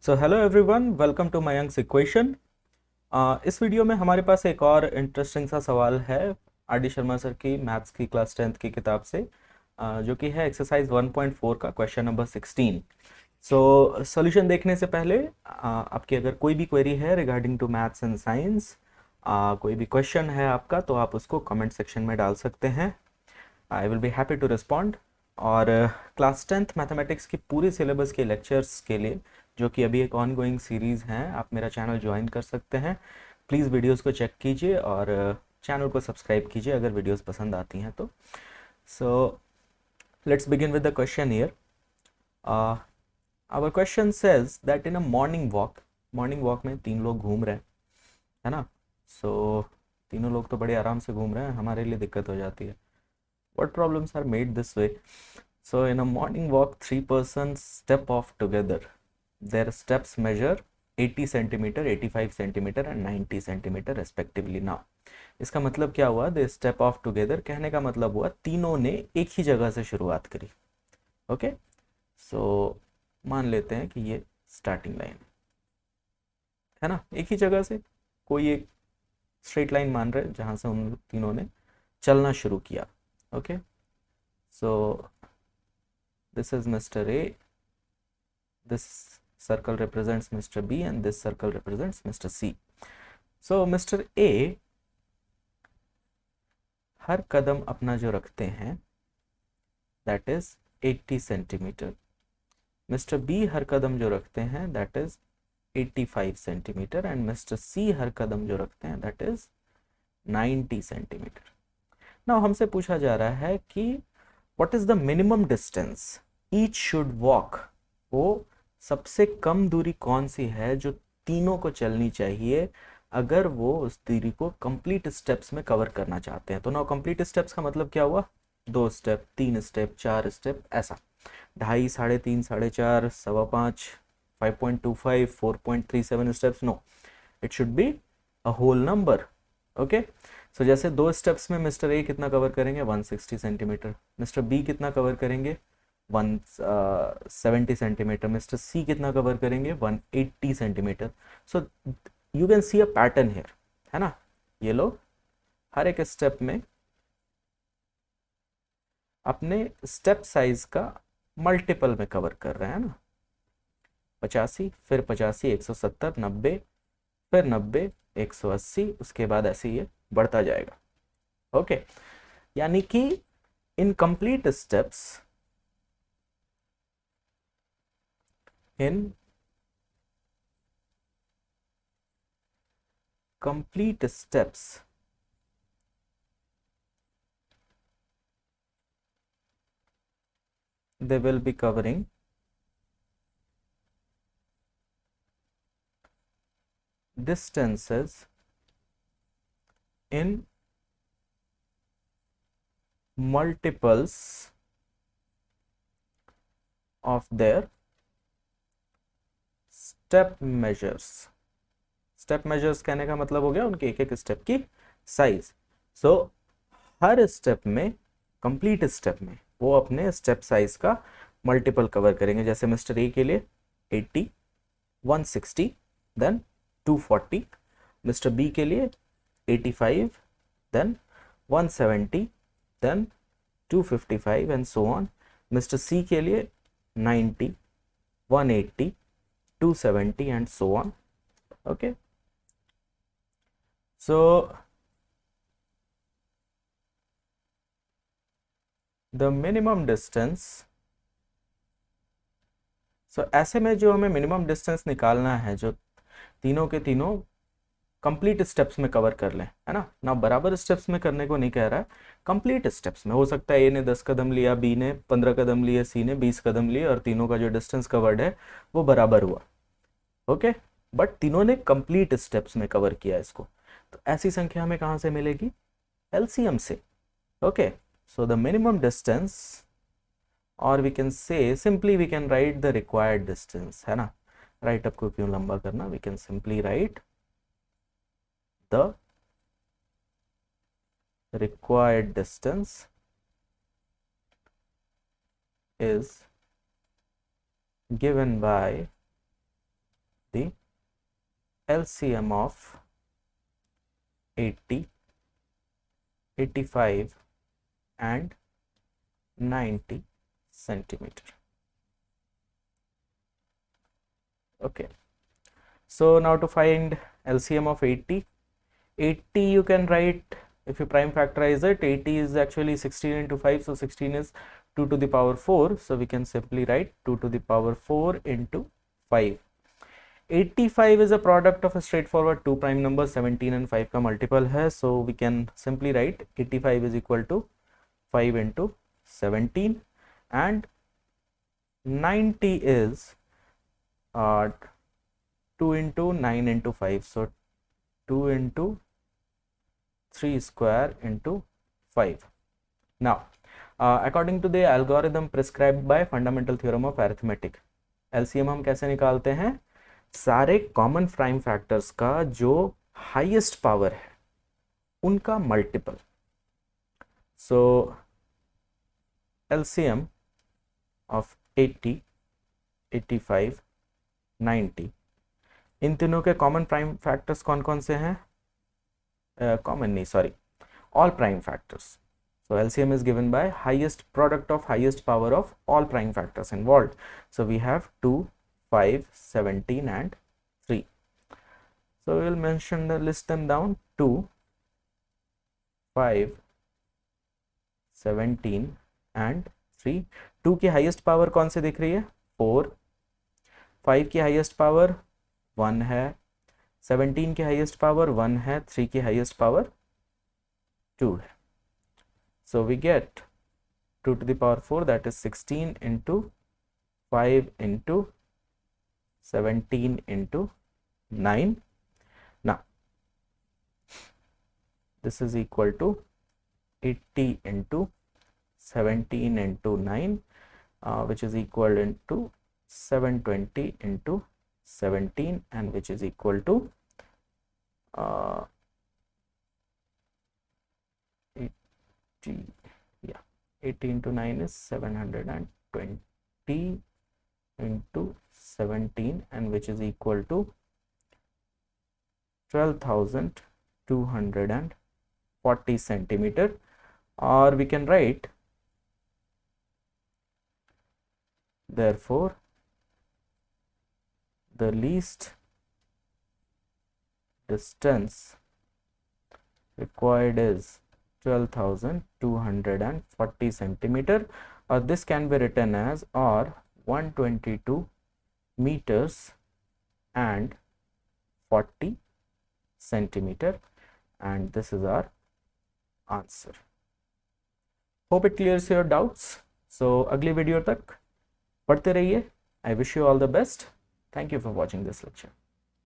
So hello everyone, welcome to Mayank's equation. इस video में हमारे पास एक और इंटरेस्टिंग सा सवाल है आर डी शर्मा सर की मैथ्स की क्लास 10th की किताब से, जो कि है एक्सरसाइज 1.4 का क्वेश्चन नंबर 16। सो सॉल्यूशन देखने से पहले आपकी अगर कोई भी क्वेरी है regarding to maths and science, कोई भी क्वेश्चन है आपका, तो आप उसको कमेंट सेक्शन में डाल सकते हैं। I will be happy to respond. और क्लास 10th मैथमेटिक्स की पूरी सिलेबस के लेक्चर्स के लिए, जो कि अभी एक ऑन गोइंग सीरीज़ हैं, आप मेरा चैनल ज्वाइन कर सकते हैं। प्लीज़ वीडियोस को चेक कीजिए और चैनल को सब्सक्राइब कीजिए अगर वीडियोस पसंद आती हैं तो। So let's begin with the question here. Our question says that in a morning walk में तीन लोग घूम रहे हैं, है ना। तीनों लोग तो बड़े आराम से घूम रहे हैं, हमारे लिए दिक्कत हो जाती है। What problems are made this way? So in a morning walk, three persons step off together. Their steps measure 80 centimeter, 85 centimeter and 90 centimeter respectively. Now, इसका मतलब क्या हुआ? They step off together कहने का मतलब हुआ तीनों ने एक ही जगह से शुरुआत करी। ओके, सो मान लेते हैं कि ये स्टार्टिंग लाइन है ना, एक ही जगह से कोई एक स्ट्रेट लाइन मान रहे हैं जहां से उन तीनों ने चलना शुरू किया। Okay, so this is Mr. A, this circle represents Mr. B and this circle represents Mr. C. So Mr. A हर कदम अपना जो रखते हैं that is 80 centimetre, Mr. B हर कदम जो रखते हैं that is 85 centimetre and Mr. C हर कदम जो रखते हैं that is 90 सेंटीमीटर। नाउ हमसे पूछा जा रहा है कि what is the minimum distance each should walk, वो सबसे कम दूरी कौन सी है जो तीनों को चलनी चाहिए अगर वो उस दूरी को कंप्लीट स्टेप्स में कवर करना चाहते हैं। तो नाउ कंप्लीट स्टेप्स का मतलब क्या हुआ? 2 स्टेप, 3 स्टेप, 4 स्टेप, ऐसा 2.5, 3.5, 4.5, 5.25, 5.25, 4.37 steps. No, it should be a whole number. Okay, so जैसे 2 स्टेप्स में मिस्टर ए कितना कवर करेंगे? 160 सेंटीमीटर। मिस्टर बी कितना कवर करेंगे? 170 सेंटीमीटर। मिस्टर सी कितना कवर करेंगे? 180 centimetre. So you can see a pattern here, है ना। ये लोग हर एक स्टेप में अपने स्टेप साइज का मल्टीपल में कवर कर रहे हैं ना। 85, फिर 85, 170, 90, फिर 90, 180, उसके बाद ऐसे ये बढ़ता जाएगा। ओके, यानी कि in complete steps, in complete steps they will be covering distances in multiples of their step measures। Step measures कहने का मतलब हो गया उनके एक एक स्टेप की साइज। सो हर स्टेप में, कंप्लीट स्टेप में, वो अपने स्टेप साइज का मल्टीपल कवर करेंगे। जैसे मिस्टर ए के लिए 80, 160, देन 240, मिस्टर बी के लिए 85, then 170, then 255 and so on. Mister C के लिए 90, 180, 270 and so on. Okay, so the minimum distance, so ऐसे में जो हमें मिनिमम डिस्टेंस निकालना है, जो तीनों के तीनों कंप्लीट स्टेप्स में कवर कर लें, है ना। ना बराबर स्टेप्स में करने को नहीं कह रहा है, कंप्लीट स्टेप्स में। हो सकता है ए ने 10 कदम लिया, बी ने 15 कदम लिए, सी ने 20 कदम लिए और तीनों का जो डिस्टेंस कवर्ड है वो बराबर हुआ। ओके, बट तीनों ने कंप्लीट स्टेप्स में कवर किया इसको। तो ऐसी संख्या हमें कहाँ से मिलेगी? एलसीएम से। Okay, so the minimum distance, or we can say simply we can write the required distance, है ना। राइट अप को क्यों लंबा करना, we can simply write the required distance is given by the LCM of 80, 85 and 90 centimeter. Okay, so now to find LCM of 80 you can write, if you prime factorize it, 80 is actually 16 into 5, so 16 is 2 to the power 4, so we can simply write 2 to the power 4 into 5. 85 is a product of a straightforward two prime number, 17 and 5 का multiple है, so we can simply write 85 is equal to 5 into 17 and 90 is 2 into 9 into 5, so 2 into 3 square into 5. Now, according to the algorithm prescribed by fundamental theorem of arithmetic, LCM हम कैसे निकालते हैं? सारे common prime factors का जो highest power है उनका multiple. So LCM of 80, 85, 90, इन तीनों के कॉमन प्राइम फैक्टर्स कौन कौन से हैं? कॉमन नहीं, sorry, all prime factors. So LCM is given by highest product of highest power of all prime factors involved. So we have 2, 5, 17 and 3. So we will mention the list them down. 2, 5, 17 and 3. 2 की highest power कौन से दिख रही है? 4. 5 की highest power 1 है. 17 की highest power 1 है. 3 की हाईएस्ट पावर 2 है. So we get 2 to the power 4, that is 16 into 5 into 17 into 9. Now this is equal to 80 into 17 into 9, which is equal into 720 into 17, and which is equal to 80 into 9 is 720 into 17, and which is equal to 12,240 centimeter, or we can write therefore the least distance required is 12,240 centimeter, or this can be written as or 122 meters and 40 centimeter, and this is our answer. Hope it clears your doubts. So अगली video तक पढ़ते रहिए. I wish you all the best. Thank you for watching this lecture.